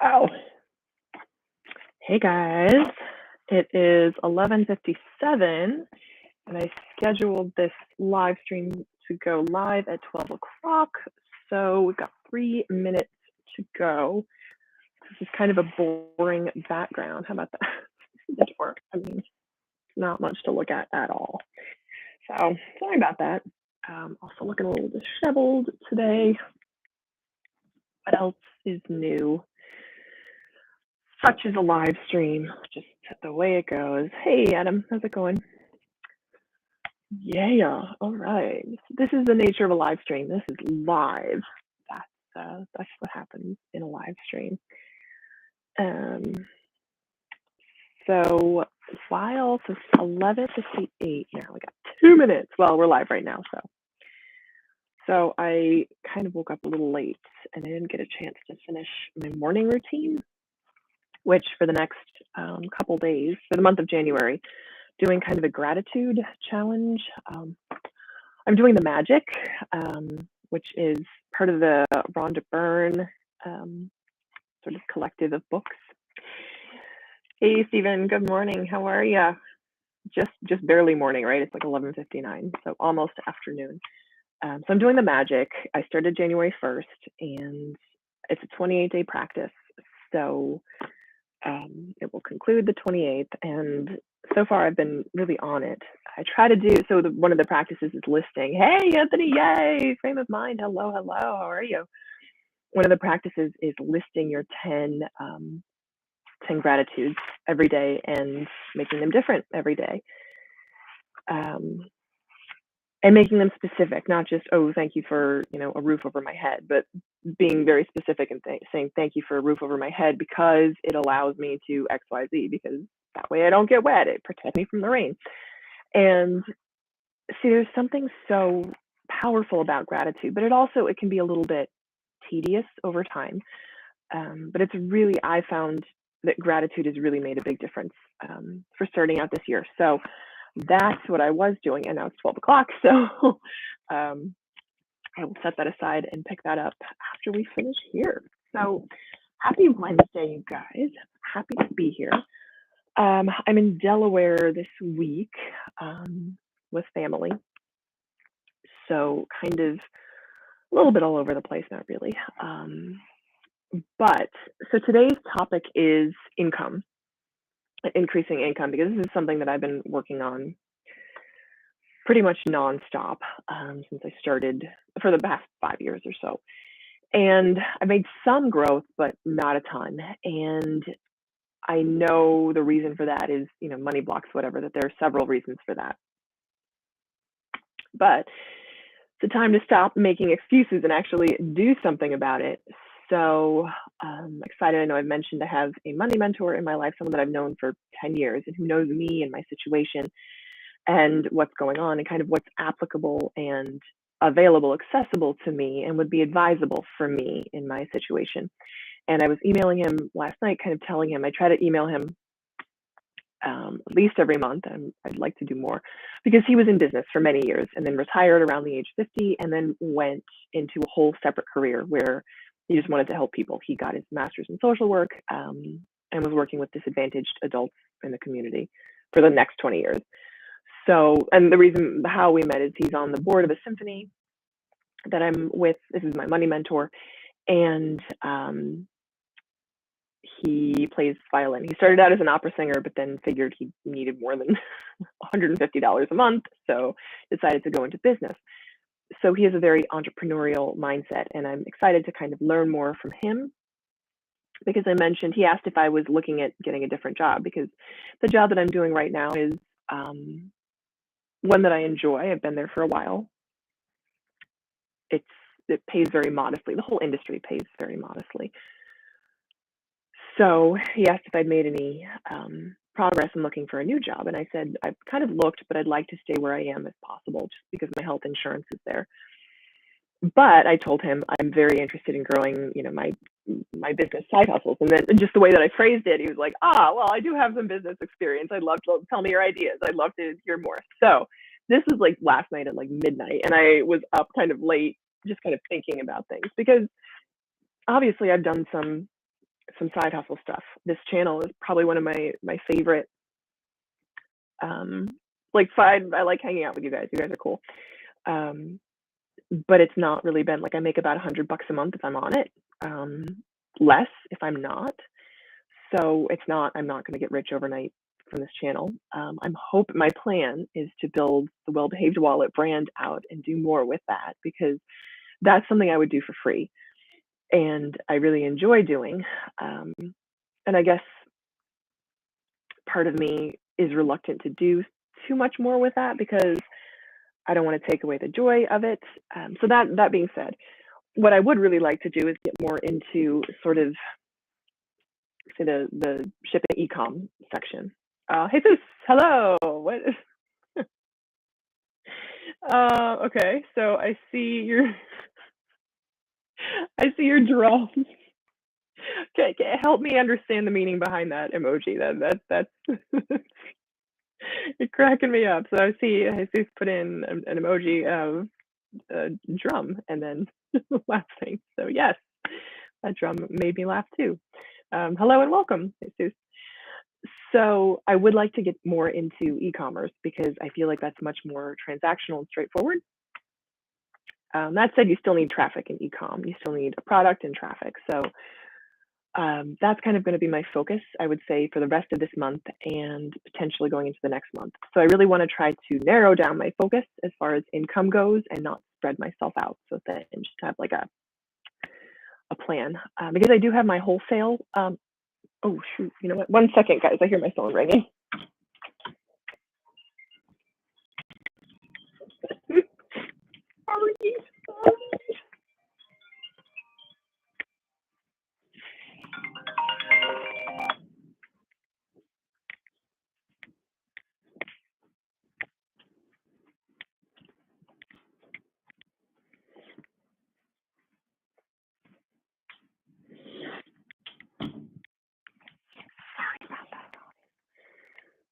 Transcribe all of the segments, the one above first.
Wow. Hey guys, it is 11:57 and I scheduled this live stream to go live at 12 o'clock. So we've got 3 minutes to go. This is kind of a boring background. How about that? The door. I mean, not much to look at all. So sorry about that. Also looking a little disheveled today. What else is new? Such is a live stream, just the way it goes. Hey, Adam, how's it going? Yeah, all right. This is the nature of a live stream. This is live. That's what happens in a live stream. So while so 11:58 now, we got 2 minutes. Well, we're live right now, so I kind of woke up a little late and I didn't get a chance to finish my morning routine, which for the next couple days, for the month of January, doing kind of a gratitude challenge. I'm doing the magic, which is part of the Rhonda Byrne sort of collective of books. Hey, Stephen, good morning. How are you? Just barely morning, right? It's like 11:59, so almost afternoon. So I'm doing the magic. I started January 1st, and it's a 28-day practice. So it will conclude the 28th, and so far I've been really on it. I try to do, so one of the practices is listing. Hey, Anthony, yay, frame of mind, hello, how are you? One of the practices is listing your 10 gratitudes every day and making them different every day. And making them specific, not just, oh, thank you for, a roof over my head, but being very specific and saying thank you for a roof over my head because it allows me to X, Y, Z, because that way I don't get wet. It protects me from the rain. And see, there's something so powerful about gratitude, but it can be a little bit tedious over time. But it's really, I found that gratitude has really made a big difference for starting out this year. So that's what I was doing, and now it's 12 o'clock. So I will set that aside and pick that up after we finish here. So happy Wednesday, you guys. Happy to be here. I'm in Delaware this week with family. So kind of a little bit all over the place, not really. But so today's topic is income, increasing income, because this is something that I've been working on pretty much nonstop since I started for the past 5 years or so. And I made some growth, but not a ton. And I know the reason for that is, money blocks, whatever, that there are several reasons for that. But it's the time to stop making excuses and actually do something about it. So I'm excited. I know I've mentioned I have a money mentor in my life, someone that I've known for 10 years and who knows me and my situation and what's going on and kind of what's applicable and available, accessible to me and would be advisable for me in my situation. And I was emailing him last night, kind of telling him, I try to email him at least every month, and I'd like to do more, because he was in business for many years and then retired around the age of 50 and then went into a whole separate career where he just wanted to help people. He got his master's in social work and was working with disadvantaged adults in the community for the next 20 years. So, and the reason how we met is he's on the board of a symphony that I'm with. This is my money mentor, and he plays violin. He started out as an opera singer, but then figured he needed more than $150 a month, so decided to go into business. So he has a very entrepreneurial mindset, and I'm excited to kind of learn more from him, because I mentioned, he asked if I was looking at getting a different job, because the job that I'm doing right now is one that I enjoy. I've been there for a while. It pays very modestly. The whole industry pays very modestly. So he asked if I'd made any progress in looking for a new job. And I said, I've kind of looked, but I'd like to stay where I am if possible, just because my health insurance is there. But I told him I'm very interested in growing, my business side hustles. And then just the way that I phrased it, he was like, well, I do have some business experience. I'd love to tell me your ideas. I'd love to hear more. So this was like last night at like midnight, and I was up kind of late, just kind of thinking about things, because obviously I've done some some side hustle stuff. This channel is probably one of my favorite. Like side, I like hanging out with you guys. You guys are cool. But it's not really been like I make about $100 a month if I'm on it. Less if I'm not. So it's not, I'm not going to get rich overnight from this channel. My plan is to build the Well Behaved Wallet brand out and do more with that, because that's something I would do for free and I really enjoy doing. And I guess part of me is reluctant to do too much more with that because I don't want to take away the joy of it. So that being said, what I would really like to do is get more into sort of say the shipping e-com section. Jesus, hello. What? Okay, so I see your drums. Okay, help me understand the meaning behind that emoji. That's you're cracking me up. So I see Jesus put in an emoji of a drum and then laughing. So yes, that drum made me laugh too. Hello and welcome, Jesus. So I would like to get more into e-commerce because I feel like that's much more transactional and straightforward. That said, you still need traffic in e-com. You still need a product and traffic. So that's kind of going to be my focus, I would say, for the rest of this month and potentially going into the next month. So I really want to try to narrow down my focus as far as income goes and not spread myself out so that and just have like a plan. Because I do have my wholesale. Oh shoot! You know what? 1 second, guys. I hear my phone ringing.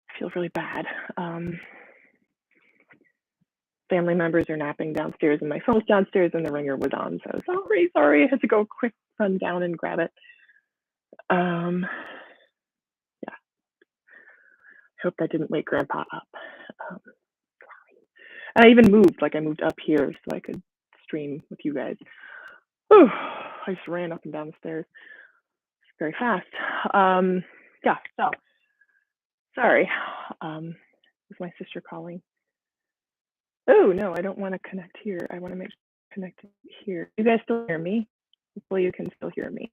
I feel really bad. Family members are napping downstairs and my phone's downstairs and the ringer was on. So sorry. I had to go quick run down and grab it. Yeah. I hope that didn't wake Grandpa up. And I even moved, like I moved up here so I could stream with you guys. Oh, I just ran up and down the stairs very fast. Yeah, so sorry. Is my sister calling? Oh no, I don't want to connect here. I want to make connected here. You guys still hear me? Hopefully you can still hear me.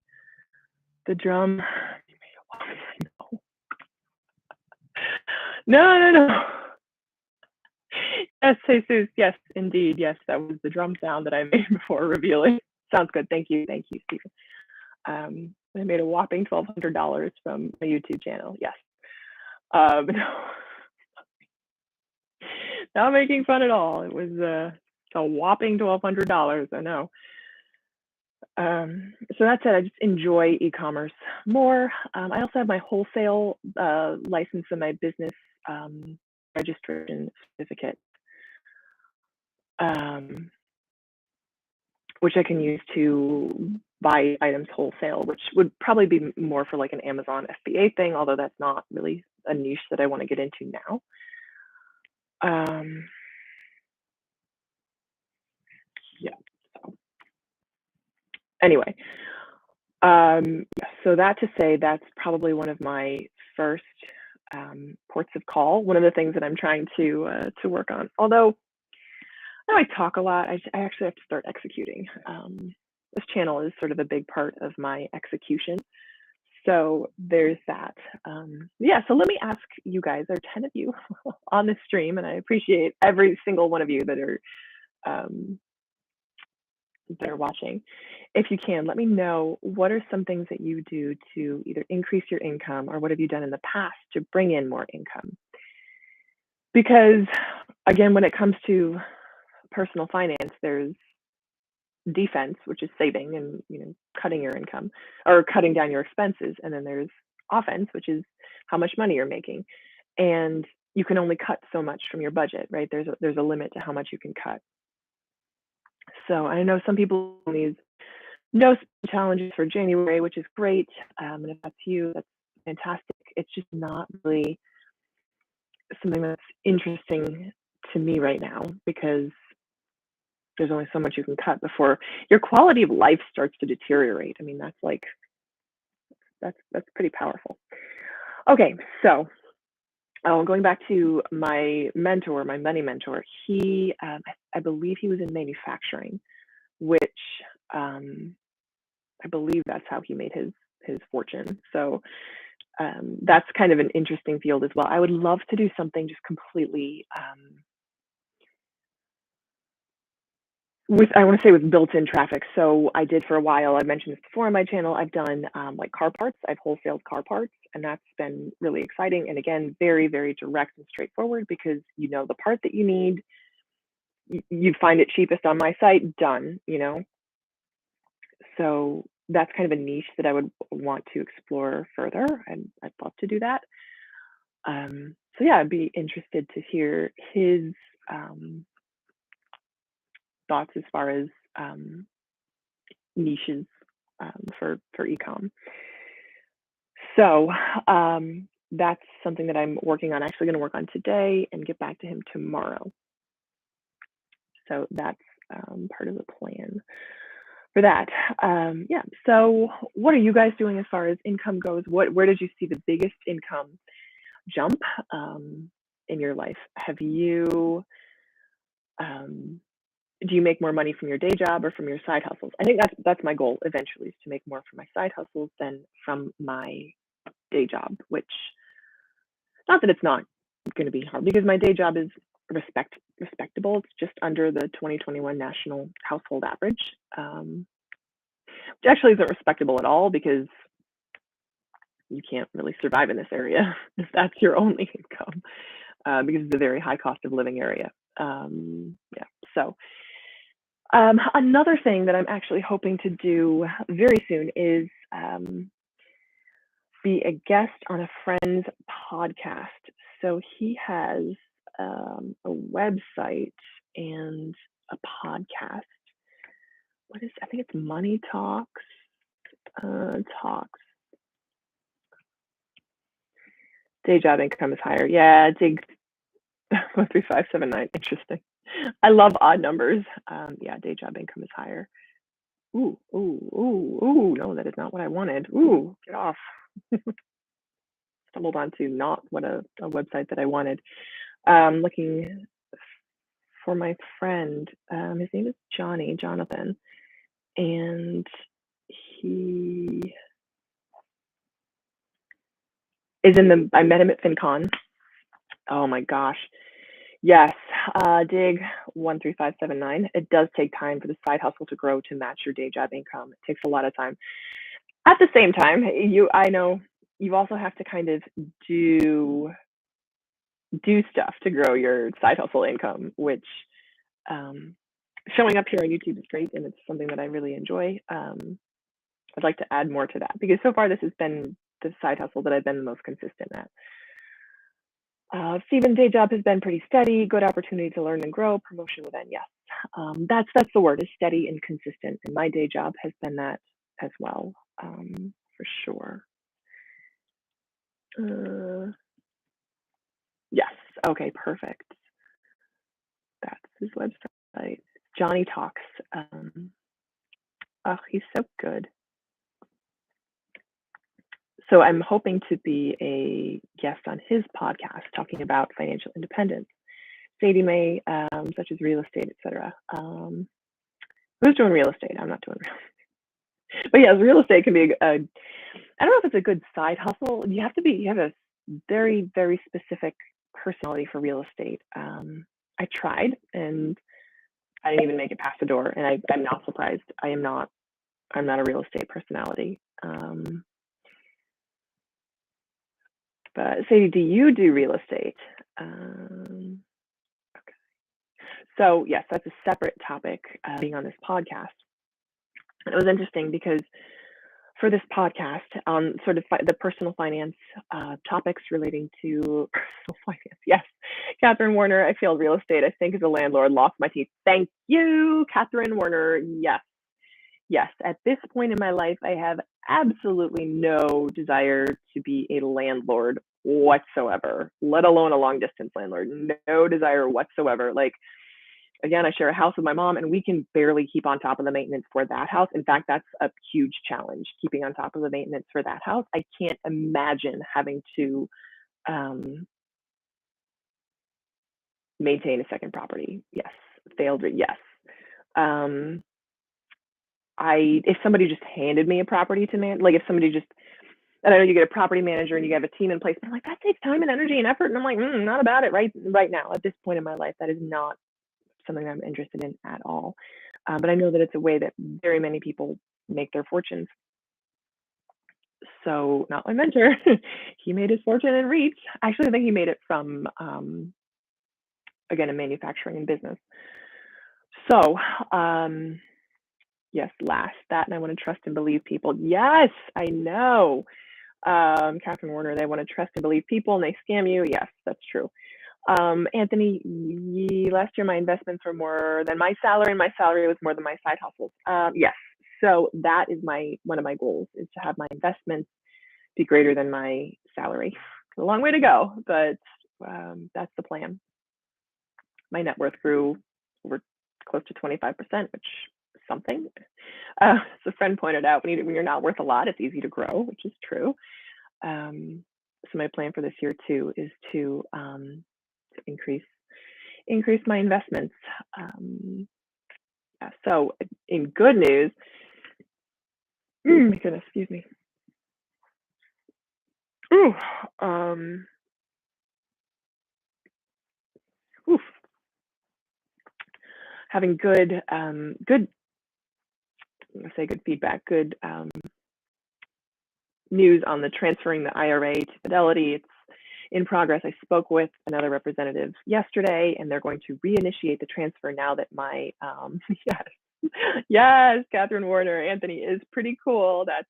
The drum. No. Yes, Jesus. Yes, indeed. Yes, that was the drum sound that I made before revealing. Sounds good. Thank you, Stephen. I made a whopping $1,200 from my YouTube channel. Yes. Not making fun at all. It was a whopping $1,200. I know. So that said, I just enjoy e-commerce more. I also have my wholesale license and my business registration certificate, which I can use to buy items wholesale, which would probably be more for like an Amazon FBA thing, although that's not really a niche that I want to get into now. Yeah. So. Anyway, so that to say, that's probably one of my first ports of call. One of the things that I'm trying to work on. Although I know I talk a lot, I actually have to start executing. This channel is sort of a big part of my execution. So there's that. Yeah, so let me ask you guys, there are 10 of you on this stream, and I appreciate every single one of you that are watching. If you can, let me know what are some things that you do to either increase your income or what have you done in the past to bring in more income? Because again, when it comes to personal finance, there's defense, which is saving and cutting your income or cutting down your expenses, and then there's offense, which is how much money you're making, and you can only cut so much from your budget, right? There's a limit to how much you can cut. So I know some people use no challenges for January, which is great. And if that's you, that's fantastic. It's just not really something that's interesting to me right now because there's only so much you can cut before your quality of life starts to deteriorate. I mean, that's pretty powerful. Okay, so going back to my mentor, my money mentor, he I believe he was in manufacturing, which I believe that's how he made his fortune. So that's kind of an interesting field as well. I would love to do something just completely I want to say with built-in traffic. So I did for a while, I mentioned this before on my channel, I've done like car parts. I've wholesaled car parts, and that's been really exciting. And again, very, very direct and straightforward because you know the part that you need, you find it cheapest on my site, done, you know? So that's kind of a niche that I would want to explore further, and I'd love to do that. So yeah, I'd be interested to hear his thoughts as far as niches for ecom. So that's something that I'm working on, actually going to work on today and get back to him tomorrow. So that's part of the plan for that. Yeah. So what are you guys doing as far as income goes? Where did you see the biggest income jump in your life? Have you do you make more money from your day job or from your side hustles? I think that's my goal eventually, is to make more from my side hustles than from my day job, which not that it's not going to be hard because my day job is respectable. It's just under the 2021 national household average, which actually isn't respectable at all because you can't really survive in this area if that's your only income, because it's a very high cost of living area. Yeah. So another thing that I'm actually hoping to do very soon is be a guest on a friend's podcast. So he has a website and a podcast. I think it's Money Talks. Talks. Day job income is higher. Yeah, dig 13579. Interesting. I love odd numbers. Yeah, day job income is higher. Ooh, no, that is not what I wanted. Ooh, get off. Stumbled onto not what a website that I wanted. Looking for my friend. His name is Jonathan, and he is I met him at FinCon. Oh my gosh. Yes, dig 13579. It does take time for the side hustle to grow to match your day job income. It takes a lot of time. At the same time, I know you also have to kind of do stuff to grow your side hustle income, which showing up here on YouTube is great, and it's something that I really enjoy. I'd like to add more to that because so far this has been the side hustle that I've been the most consistent at. Stephen's day job has been pretty steady, good opportunity to learn and grow, promotion within, yes. That's the word, is steady and consistent, and my day job has been that as well, for sure. Yes, okay, perfect. That's his website. Johnny Talks. Oh, he's so good. So I'm hoping to be a guest on his podcast talking about financial independence. Sadie Mae, such as real estate, etc. Who's doing real estate? I'm not doing real estate. But yes, real estate can be I don't know if it's a good side hustle. You have a very, very specific personality for real estate. I tried and I didn't even make it past the door, and I'm not surprised. I'm not a real estate personality. But Sadie, do you do real estate? Okay. So yes, that's a separate topic, being on this podcast. And it was interesting because for this podcast on sort of the personal finance topics relating to personal finance. Yes, Catherine Warner, I failed real estate. I think as a landlord, lost my teeth. Thank you, Catherine Warner. Yes, yes, at this point in my life, I have absolutely no desire to be a landlord whatsoever, let alone a long distance landlord. No desire whatsoever. Like, again, I share a house with my mom, and we can barely keep on top of the maintenance for that house. In fact, that's a huge challenge, keeping on top of the maintenance for that house. I can't imagine having to maintain a second property. Yes. Failed. Yes. Um, if somebody just handed me a property to man, like if somebody just, and I know you get a property manager and you have a team in place, but I'm like, that takes time and energy and effort. And I'm like, not about it right now. At this point in my life, that is not something I'm interested in at all. But I know that it's a way that very many people make their fortunes. So not my mentor, he made his fortune in REITs. Actually, I think he made it from, again, in manufacturing and business. So yes, last that, and I want to trust and believe people. Yes, I know. Catherine Warner, they want to trust and believe people and they scam you. Yes, that's true. Anthony, last year my investments were more than my salary, and my salary was more than my side hustles. Yes, so that is one of my goals, is to have my investments be greater than my salary. It's a long way to go, but that's the plan. My net worth grew over close to 25%, which is something. As a friend pointed out, when you're not worth a lot, it's easy to grow, which is true. So my plan for this year too is to increase my investments. Yeah, so in good news, my goodness, excuse me. Ooh, oof. Having good, I'm gonna say good feedback, good news on the transferring the IRA to Fidelity. It's in progress. I spoke with another representative yesterday, and they're going to reinitiate the transfer now that my yes, Catherine Warner, Anthony is pretty cool. That's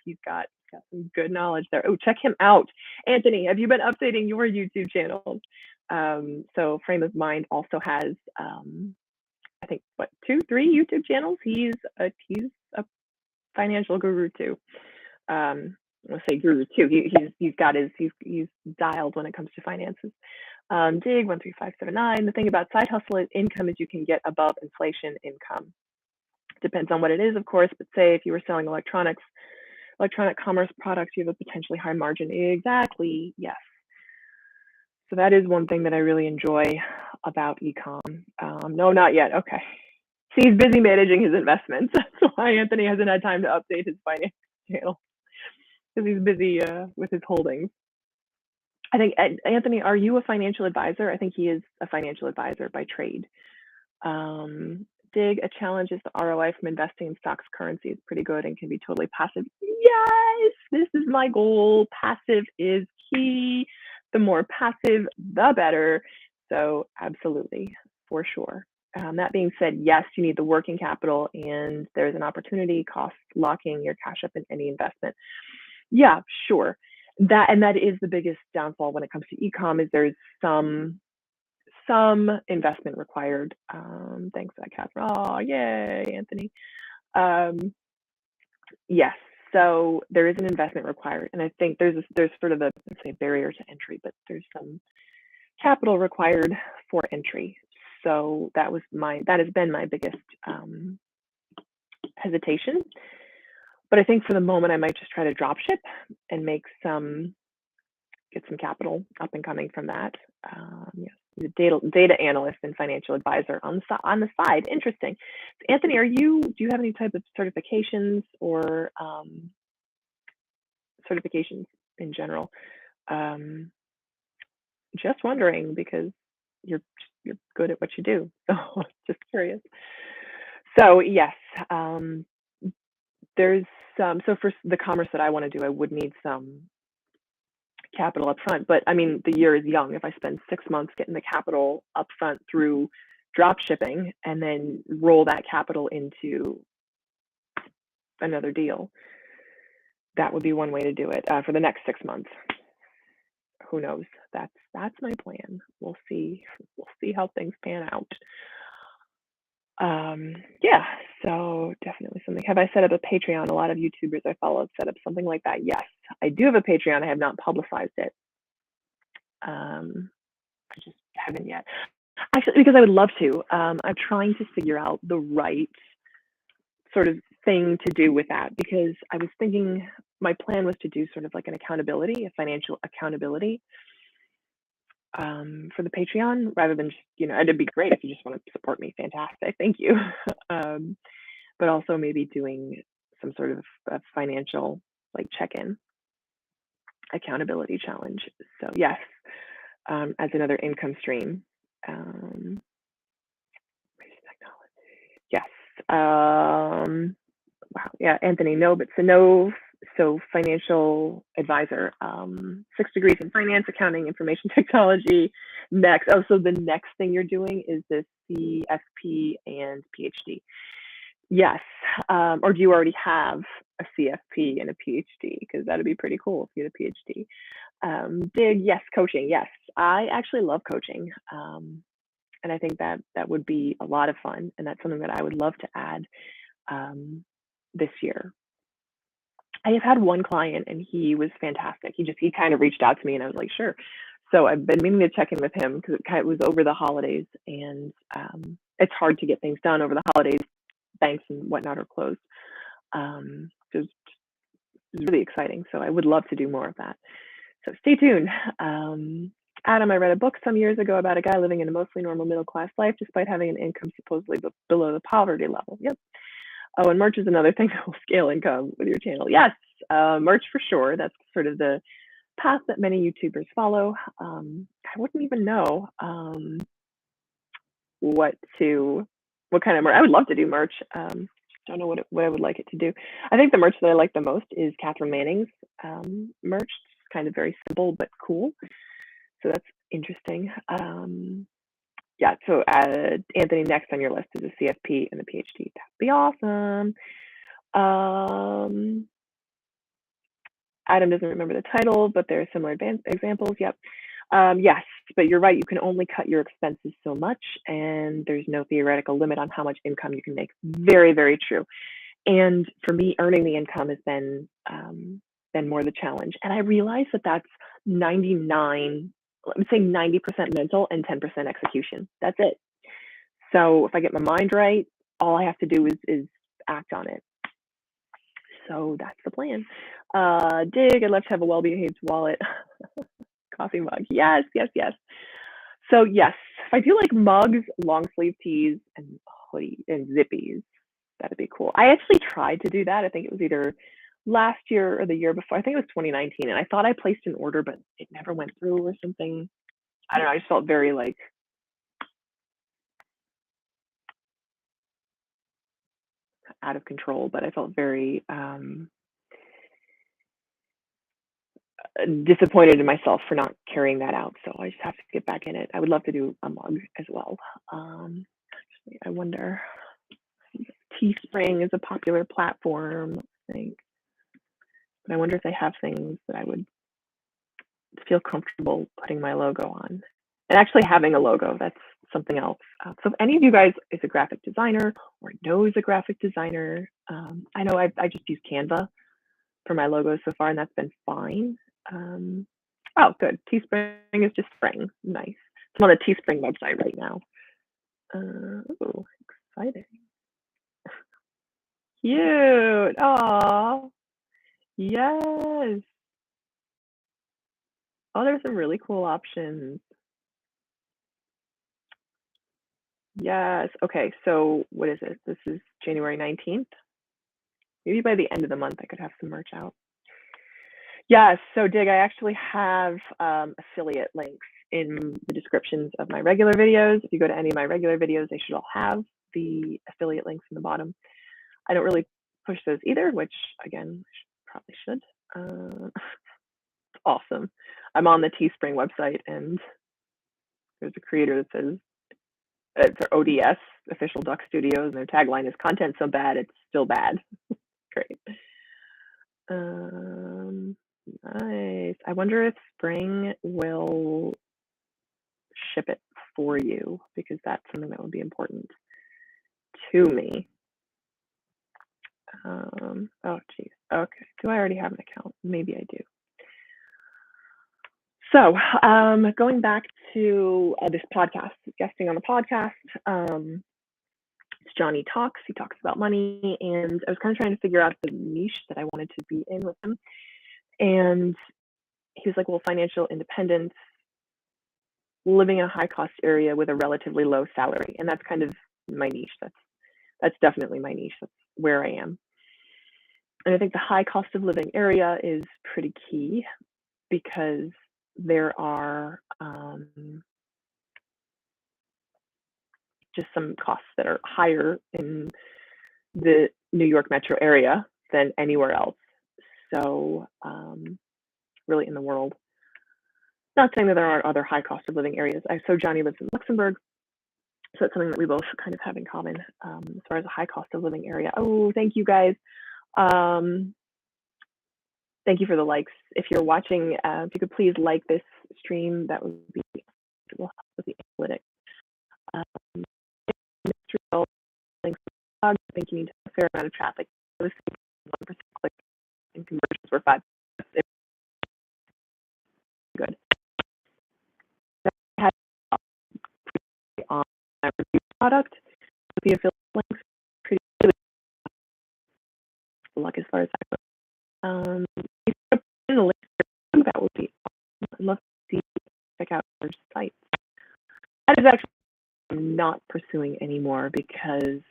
he's got some good knowledge there. Oh, check him out, Anthony. Have you been updating your YouTube channels? So Frame of Mind also has I think 2, 3 YouTube channels. He's a financial guru too. I'll say guru too. He's dialed when it comes to finances. Dig 13579. The thing about side hustle income is you can get above inflation income. Depends on what it is, of course, but say if you were selling electronic commerce products, you have a potentially high margin. Exactly, yes. So that is one thing that I really enjoy about ecom. No, not yet. Okay. See, he's busy managing his investments. That's why Anthony hasn't had time to update his finance channel, because he's busy with his holdings. I think, Anthony, are you a financial advisor? I think he is a financial advisor by trade. Dig, a challenge is the ROI from investing in stocks currency is pretty good and can be totally passive. Yes, this is my goal. Passive is key. The more passive, the better. So absolutely, for sure. That being said, yes, you need the working capital, and there's an opportunity cost locking your cash up in any investment. Yeah, sure. That is the biggest downfall when it comes to ecom, is there's some investment required. Thanks for that, Catherine. Oh, yay, Anthony. Yes, so there is an investment required, and I think there's sort of a, let's say, barrier to entry, but there's some capital required for entry. So that has been my biggest hesitation. But I think for the moment, I might just try to drop ship and get some capital up and coming from that. Yes, data analyst and financial advisor on the side. Interesting. Anthony, do you have any type of certifications or certifications in general? Just wondering, because you're good at what you do. So just curious. So yes, there's so for the commerce that I want to do, I would need some capital up front, but I mean, the year is young. If I spend 6 months getting the capital up front through drop shipping and then roll that capital into another deal, that would be one way to do it for the next 6 months. Who knows? That's my plan. We'll see how things pan out. Yeah, so definitely something. Have I set up a Patreon? A lot of YouTubers I follow have set up something like that. Yes, I do have a Patreon. I have not publicized it. I just haven't yet. Actually, because I would love to. I'm trying to figure out the right sort of thing to do with that because I was thinking my plan was to do sort of like an accountability, a financial accountability for the Patreon rather than just, it'd be great if you just want to support me. Fantastic. Thank you. But also maybe doing some sort of a financial like check-in accountability challenge. So yes, as another income stream. Yes. Wow. Yeah, Anthony, no, but so financial advisor, 6 degrees in finance, accounting, information technology. Next. Oh, so the next thing you're doing is this CFP and PhD. Yes. Or do you already have a CFP and a PhD? Because that'd be pretty cool if you had a PhD. Yes, coaching. Yes, I actually love coaching. And I think that would be a lot of fun. And that's something that I would love to add this year. I have had one client and he was fantastic. He kind of reached out to me and I was like, sure. So I've been meaning to check in with him because it was over the holidays and it's hard to get things done over the holidays. Banks and whatnot are closed. It's really exciting. So I would love to do more of that. So stay tuned. Adam, I read a book some years ago about a guy living in a mostly normal middle class life despite having an income supposedly below the poverty level. Yep. Oh, and merch is another thing that will scale income with your channel. Yes, merch for sure. That's sort of the path that many YouTubers follow. I wouldn't even know what kind of merch. I would love to do merch. Don't know what I would like it to do. I think the merch that I like the most is Catherine Manning's merch. It's kind of very simple but cool. So that's interesting. Yeah, so Anthony, next on your list is a CFP and a PhD. That'd be awesome. Adam doesn't remember the title, but there are similar examples. Yep. Yes, but you're right. You can only cut your expenses so much, and there's no theoretical limit on how much income you can make. Very, very true. And for me, earning the income has been more the challenge. And I realize that that's 99, let me say 90% mental and 10% execution. That's it. So if I get my mind right, all I have to do is act on it. So that's the plan. Dig, I'd love to have a well-behaved wallet. Coffee mug. Yes, yes, yes. So yes, if I do like mugs, long sleeve tees, and hoodie and zippies, that'd be cool. I actually tried to do that. I think it was either last year or the year before. I think it was 2019, and I thought I placed an order, but it never went through or something. I don't know. I just felt very like out of control, but I felt very disappointed in myself for not carrying that out. So I just have to get back in it. I would love to do a mug as well. I wonder. Teespring is a popular platform, I think. But I wonder if they have things that I would feel comfortable putting my logo on. And actually having a logo, that's something else. So if any of you guys is a graphic designer or knows a graphic designer, I know I just use Canva for my logo so far, and that's been fine. Oh, good. Teespring is just spring. Nice. I'm on the Teespring website right now. Oh, exciting. Cute. Oh, yes. Oh, there's some really cool options. Yes. Okay. So what is it? This is January 19th. Maybe by the end of the month, I could have some merch out. Yes. So Dig, I actually have affiliate links in the descriptions of my regular videos. If you go to any of my regular videos, they should all have the affiliate links in the bottom. I don't really push those either, which again, probably should. Awesome. I'm on the Teespring website and there's a creator that says it's ODS, Official Duck Studios, and their tagline is "Content so bad it's still bad." Great. Nice. I wonder if Spring will ship it for you because that's something that would be important. to me. Oh, geez. Okay. Do I already have an account? Maybe I do. So going back to this podcast, guesting on the podcast, it's Johnny Talks. He talks about money, and I was kind of trying to figure out the niche that I wanted to be in with him. And he was like, well, financial independence, living in a high cost area with a relatively low salary. And that's kind of my niche. That's definitely my niche. That's where I am. And I think the high cost of living area is pretty key because there are just some costs that are higher in the New York metro area than anywhere else. So really in the world. Not saying that there aren't other high cost of living areas. So Johnny lives in Luxembourg. So that's something that we both kind of have in common as far as a high cost of living area. Oh, thank you guys. Thank you for the likes. If you're watching, if you could please like this stream, that would be, it will help with the analytics. I think you need a fair amount of traffic. I was thinking 1% click and conversions were 5%. Good. I had on my review product with the affiliate links. Pretty good luck as far as that goes. If you put in the link, that would be awesome. I'd love to see, check out their site. That is actually I'm not pursuing anymore because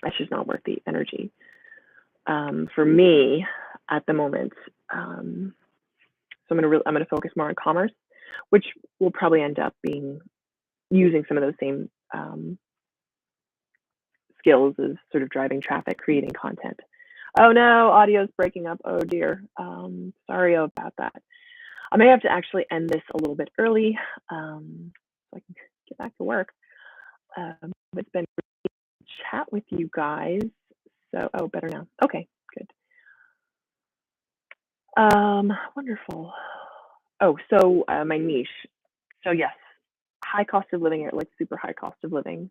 that's just not worth the energy for me at the moment. So I'm gonna focus more on commerce, which will probably end up being using some of those same skills as sort of driving traffic, creating content. Oh no, audio's breaking up. Oh dear. Sorry about that. I may have to actually end this a little bit early so I can get back to work. It's been great to chat with you guys. So, oh, better now. Okay, good. Wonderful. Oh, so my niche. So yes, high cost of living, like super high cost of living,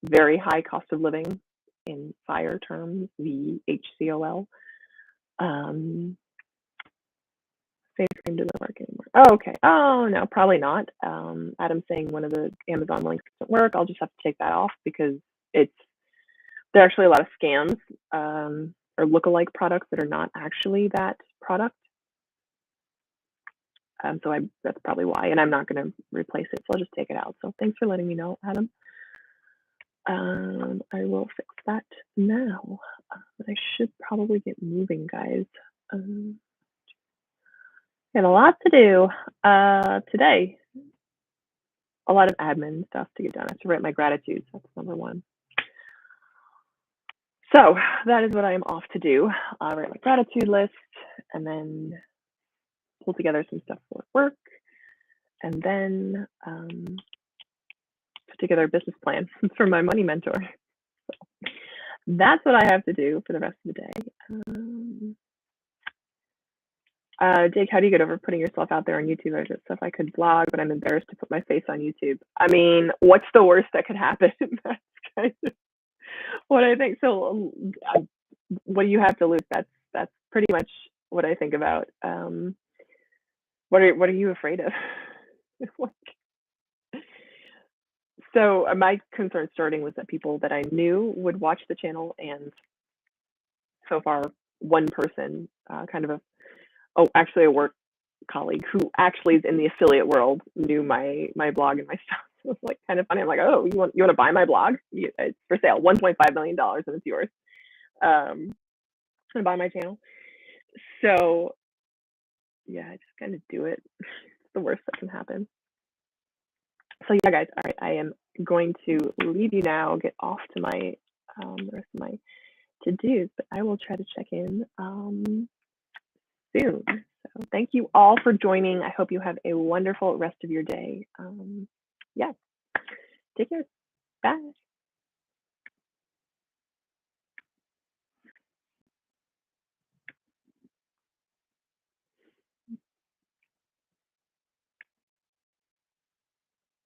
very high cost of living in FIRE terms, VHCOL. Stream doesn't work anymore. Oh, okay. Oh no, probably not. Adam's saying one of the Amazon links doesn't work. I'll just have to take that off because there are actually a lot of scams or lookalike products that are not actually that product. So that's probably why, and I'm not going to replace it, so I'll just take it out. So thanks for letting me know, Adam. I will fix that now, but I should probably get moving, guys. Got a lot to do today. A lot of admin stuff to get done. I have to write my gratitudes. That's number one. So that is what I am off to do. I'll write my gratitude list and then pull together some stuff for work and then put together a business plan for my money mentor. So that's what I have to do for the rest of the day. Jake, how do you get over putting yourself out there on YouTube? I just stuff I could blog, but I'm embarrassed to put my face on YouTube. I mean, what's the worst that could happen? That's kind of what I think. So, what do you have to lose? That's pretty much what I think about. What are you afraid of? So my concern starting was that people that I knew would watch the channel, and so far one person, actually a work colleague who actually is in the affiliate world, knew my blog and my stuff. So it's like kind of funny. I'm like, oh, you want to buy my blog? It's for sale, $1.5 million, and it's yours. And buy my channel. So yeah, I just kind of do it. It's the worst that can happen. So yeah, guys, all right, I am going to leave you now, get off to my the rest of my to-dos, but I will try to check in soon. So thank you all for joining. I hope you have a wonderful rest of your day. Yeah, take care.